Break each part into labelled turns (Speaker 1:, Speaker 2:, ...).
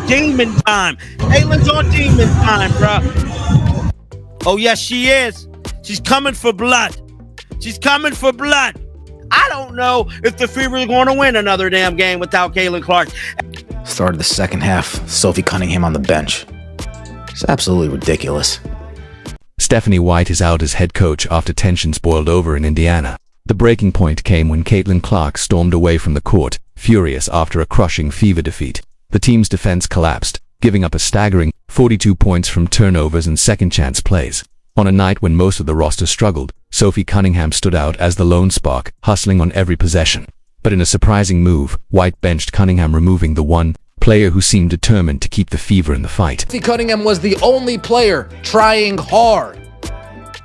Speaker 1: demon time. Caitlin's on demon time, bro. Oh, yes, she is. She's coming for blood. She's coming for blood. I don't know if the Fever is going to win another damn game without Caitlin Clark.
Speaker 2: Started the second half, Sophie Cunningham on the bench. It's absolutely ridiculous.
Speaker 3: Stephanie White is out as head coach after tensions boiled over in Indiana. The breaking point came when Caitlin Clark stormed away from the court, furious after a crushing Fever defeat. The team's defense collapsed, giving up a staggering 42 points from turnovers and second-chance plays. On a night when most of the roster struggled, Sophie Cunningham stood out as the lone spark, hustling on every possession. But in a surprising move, White benched Cunningham, removing the one player who seemed determined to keep the Fever in the fight.
Speaker 4: Sophie Cunningham was the only player trying hard.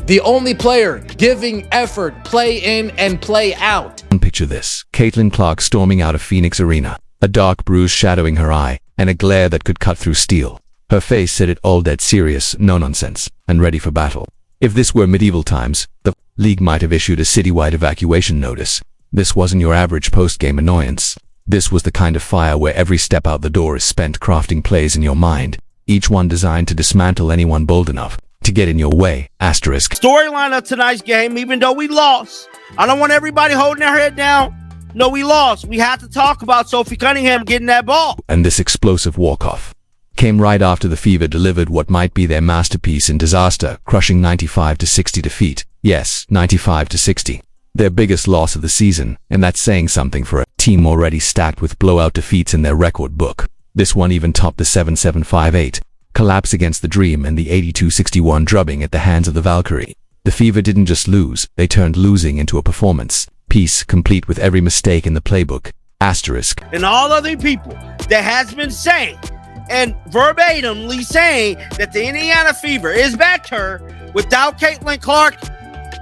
Speaker 4: The only player giving effort, play in and play out.
Speaker 3: Picture this: Caitlin Clark storming out of Phoenix Arena, a dark bruise shadowing her eye, and a glare that could cut through steel. Her face said it all, dead serious, no nonsense, and ready for battle. If this were medieval times, the league might have issued a citywide evacuation notice. This wasn't your average post-game annoyance. This was the kind of fire where every step out the door is spent crafting plays in your mind, each one designed to dismantle anyone bold enough to get in your way. Asterisk.
Speaker 1: Storyline of tonight's game, even though we lost, I don't want everybody holding their head down. No, we lost. We had to talk about Sophie Cunningham getting that ball.
Speaker 3: And this explosive walk-off came right after the Fever delivered what might be their masterpiece in disaster, crushing 95-60 defeat. Yes, 95-60. Their biggest loss of the season, and that's saying something for a team already stacked with blowout defeats in their record book. This one even topped the 7-7-5-8 collapse against the Dream and the 82-61 drubbing at the hands of the Valkyrie. The Fever didn't just lose, they turned losing into a performance piece, complete with every mistake in the playbook. Asterisk.
Speaker 1: And all other people that has been saying and verbatimly saying that the Indiana Fever is better without Caitlin Clark,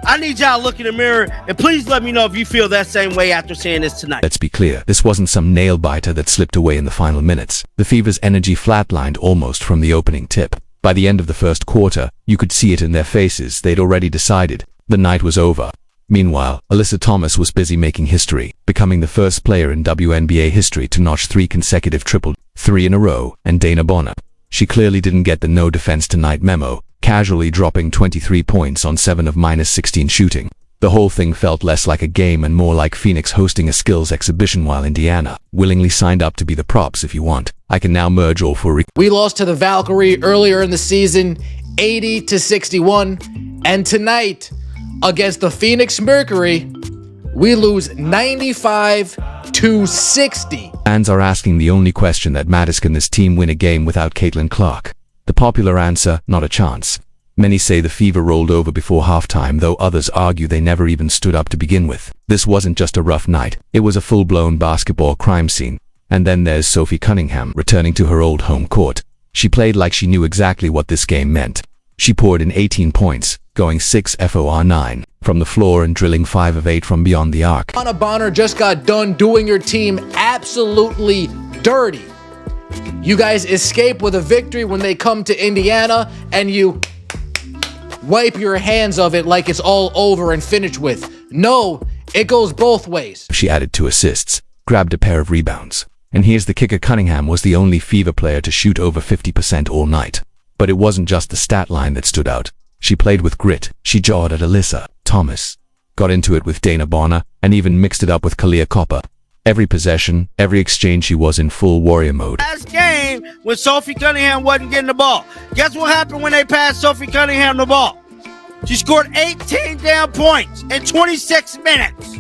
Speaker 1: I need y'all to look in the mirror and please let me know if you feel that same way after seeing this tonight.
Speaker 3: Let's be clear, this wasn't some nail-biter that slipped away in the final minutes. The Fever's energy flatlined almost from the opening tip. By the end of the first quarter, you could see it in their faces. They'd already decided the night was over. Meanwhile, Alyssa Thomas was busy making history, becoming the first player in WNBA history to notch 3 consecutive triple-3 in a row, and Dana Bonner. She clearly didn't get the no defense tonight memo, casually dropping 23 points on 7 of -16 shooting. The whole thing felt less like a game and more like Phoenix hosting a skills exhibition, while Indiana willingly signed up to be the props. If you want, I can now merge all for
Speaker 4: We lost to the Valkyrie earlier in the season, 80-61, and tonight, against the Phoenix Mercury, we lose 95-60.
Speaker 3: Fans are asking the only question that matters: can this team win a game without Caitlin Clark? The popular answer: not a chance. Many say the Fever rolled over before halftime, though others argue they never even stood up to begin with. This wasn't just a rough night, it was a full-blown basketball crime scene. And then there's Sophie Cunningham returning to her old home court. She played like she knew exactly what this game meant. She poured in 18 points, going 6 for 9 from the floor and drilling 5 of 8 from beyond the arc.
Speaker 4: Dana Bonner just got done doing your team absolutely dirty. You guys escape with a victory when they come to Indiana, and you wipe your hands of it like it's all over and finished with. No, it goes both ways.
Speaker 3: She added 2 assists, grabbed a pair of rebounds. And here's the kicker: Cunningham was the only Fever player to shoot over 50% all night. But it wasn't just the stat line that stood out. She played with grit. She jawed at Alyssa Thomas, got into it with Dana Bonner, and even mixed it up with Kalia Copper. Every possession, every exchange, she was in full warrior mode.
Speaker 1: Last game, when Sophie Cunningham wasn't getting the ball, guess what happened when they passed Sophie Cunningham the ball? She scored 18 damn points in 26 minutes.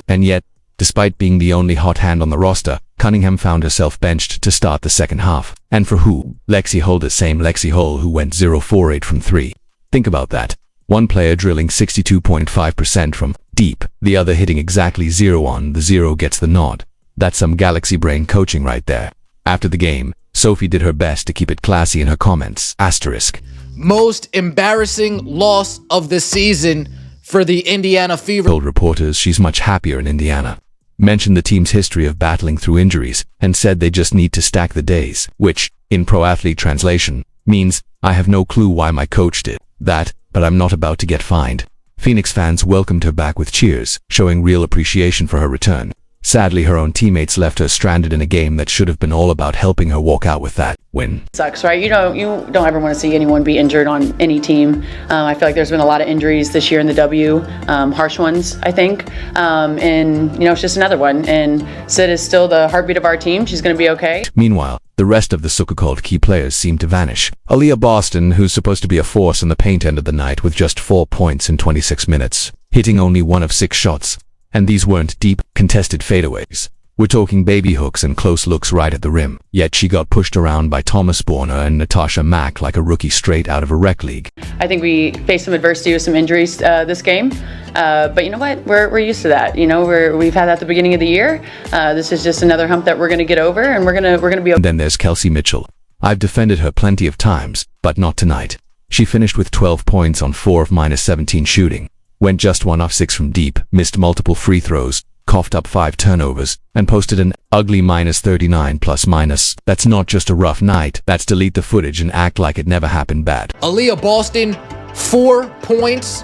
Speaker 3: And yet, despite being the only hot hand on the roster, Cunningham found herself benched to start the second half. And for who? Lexi Hull, the same Lexi Hull who went 0-for-8 from 3. Think about that. One player drilling 62.5% from deep, the other hitting exactly 0 on the 0 gets the nod. That's some galaxy brain coaching right there. After the game, Sophie did her best to keep it classy in her comments. Asterisk.
Speaker 4: Most embarrassing loss of the season for the Indiana Fever.
Speaker 3: Told reporters she's much happier in Indiana. Mentioned the team's history of battling through injuries and said they just need to stack the days, which, in pro athlete translation, means I have no clue why my coach did that, but I'm not about to get fined. Phoenix fans welcomed her back with cheers, showing real appreciation for her return. Sadly, her own teammates left her stranded in a game that should have been all about helping her walk out with that win.
Speaker 5: Sucks, right? You don't ever want to see anyone be injured on any team. I feel like there's been a lot of injuries this year in the W, harsh ones, I think. And it's just another one. And Sid is still the heartbeat of our team. She's going to be okay.
Speaker 3: Meanwhile, the rest of the so-called key players seem to vanish. Aaliyah Boston, who's supposed to be a force in the paint, ended the night with just 4 points in 26 minutes, hitting only 1 of 6 shots. And these weren't deep, contested fadeaways. We're talking baby hooks and close looks right at the rim. Yet she got pushed around by Thomas Borner and Natasha Mack like a rookie straight out of a rec league.
Speaker 5: I think we faced some adversity with some injuries this game. But you know what? We're used to that. We've had that at the beginning of the year. This is just another hump that we're going to get over, and we're going to be okay.
Speaker 3: And then there's Kelsey Mitchell. I've defended her plenty of times, but not tonight. She finished with 12 points on 4 of -17 shooting. Went just 1 of 6 from deep, missed multiple free throws, coughed up 5 turnovers, and posted an ugly -39 ±. That's not just a rough night, that's delete the footage and act like it never happened bad.
Speaker 4: Aaliyah Boston, 4 points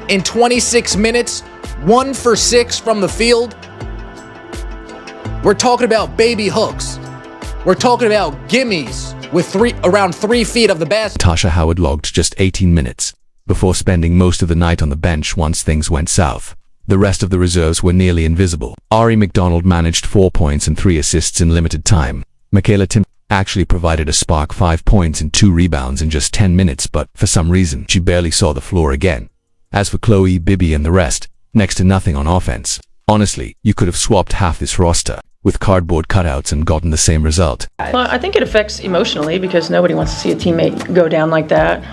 Speaker 4: in 26 minutes, 1 for 6 from the field. We're talking about baby hooks. We're talking about gimmies with around 3 feet of the basket.
Speaker 3: Tasha Howard logged just 18 minutes before spending most of the night on the bench once things went south. The rest of the reserves were nearly invisible. Ari McDonald managed 4 points and 3 assists in limited time. Michaela Tim actually provided a spark, 5 points and 2 rebounds in just 10 minutes, but for some reason, she barely saw the floor again. As for Chloe, Bibi, and the rest, next to nothing on offense. Honestly, you could have swapped half this roster with cardboard cutouts and gotten the same result.
Speaker 6: Well, I think it affects emotionally because nobody wants to see a teammate go down like that.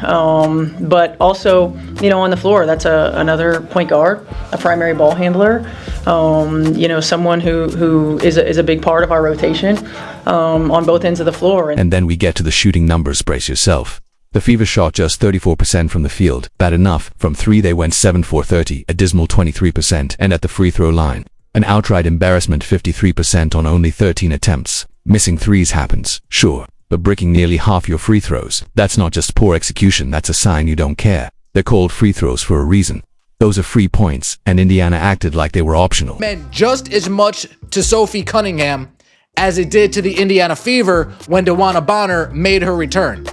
Speaker 6: But also, on the floor, that's another point guard, a primary ball handler, someone who is a big part of our rotation on both ends of the floor.
Speaker 3: And then we get to the shooting numbers, brace yourself. The Fever shot just 34% from the field, bad enough. From 3 they went 7 for 30, a dismal 23%, and at the free throw line, an outright embarrassment, 53% on only 13 attempts. Missing threes happens, sure, but bricking nearly half your free throws, that's not just poor execution, that's a sign you don't care. They're called free throws for a reason. Those are free points, and Indiana acted like they were optional.
Speaker 4: Meant just as much to Sophie Cunningham as it did to the Indiana Fever when DeWanna Bonner made her return.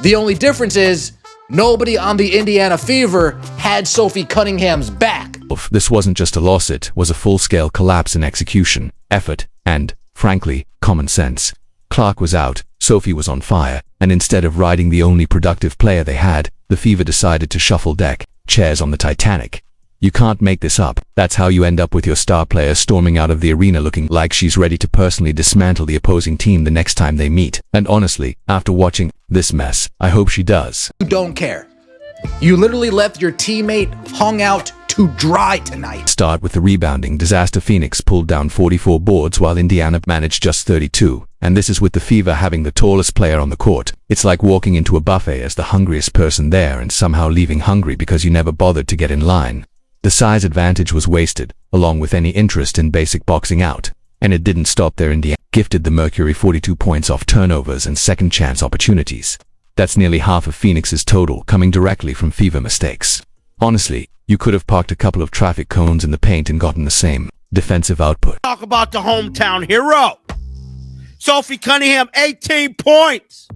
Speaker 4: The only difference is nobody on the Indiana Fever had Sophie Cunningham's back.
Speaker 3: This wasn't just a loss, it was a full-scale collapse in execution, effort, and, frankly, common sense. Clark was out, Sophie was on fire, and instead of riding the only productive player they had, the Fever decided to shuffle deck, chairs on the Titanic. You can't make this up. That's how you end up with your star player storming out of the arena looking like she's ready to personally dismantle the opposing team the next time they meet. And honestly, after watching this mess, I hope she does.
Speaker 4: You don't care. You literally left your teammate hung out to dry tonight.
Speaker 3: Start with the rebounding disaster. Phoenix pulled down 44 boards while Indiana managed just 32. And this is with the Fever having the tallest player on the court. It's like walking into a buffet as the hungriest person there and somehow leaving hungry because you never bothered to get in line. The size advantage was wasted, along with any interest in basic boxing out. And it didn't stop there. Indiana gifted the Mercury 42 points off turnovers and second chance opportunities. That's nearly half of Phoenix's total coming directly from Fever mistakes. Honestly, you could have parked a couple of traffic cones in the paint and gotten the same defensive output.
Speaker 1: Talk about the hometown hero. Sophie Cunningham, 18 points,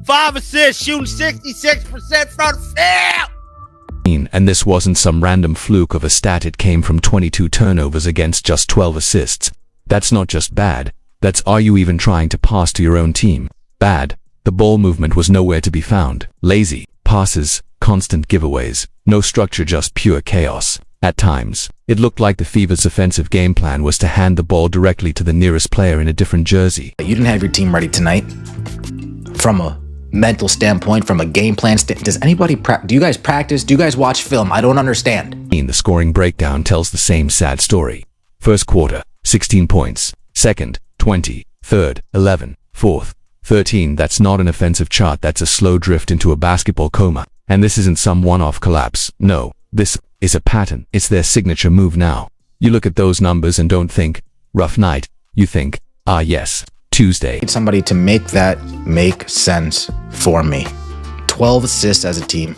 Speaker 1: 5 assists, shooting 66% from the field.
Speaker 3: And this wasn't some random fluke of a stat, it came from 22 turnovers against just 12 assists. That's not just bad, that's are you even trying to pass to your own team? Bad. The ball movement was nowhere to be found. Lazy passes, constant giveaways, no structure, just pure chaos. At times, it looked like the Fever's offensive game plan was to hand the ball directly to the nearest player in a different jersey.
Speaker 2: You didn't have your team ready tonight? From a mental standpoint, from a game plan standpoint, does anybody do you guys practice? Do you guys watch film? I don't understand.
Speaker 3: The scoring breakdown tells the same sad story. First quarter, 16 points. Second, 20. Third, 11. Fourth, 13. That's not an offensive chart, that's a slow drift into a basketball coma. And this isn't some one-off collapse. No, this is a pattern. It's their signature move now. You look at those numbers and don't think, rough night. You think, ah yes, Tuesday.
Speaker 2: I need somebody to make that make sense for me. 12 assists as a team.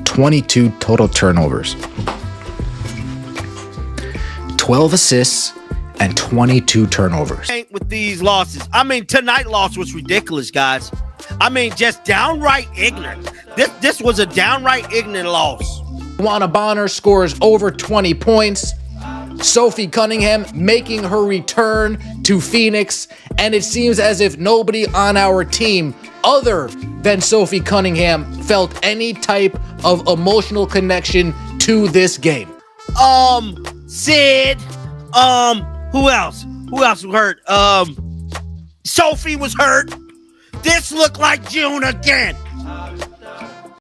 Speaker 2: 22 total turnovers. 12 assists and 22 turnovers.
Speaker 1: With these losses, I mean, tonight loss was ridiculous, guys. I mean, just downright ignorant. This was a downright ignorant loss.
Speaker 4: Juana Bonner scores over 20 points. Sophie Cunningham making her return to Phoenix, and it seems as if nobody on our team other than Sophie Cunningham felt any type of emotional connection to this game.
Speaker 1: Sid, who else? Who else was hurt? Sophie was hurt. This looked like June again.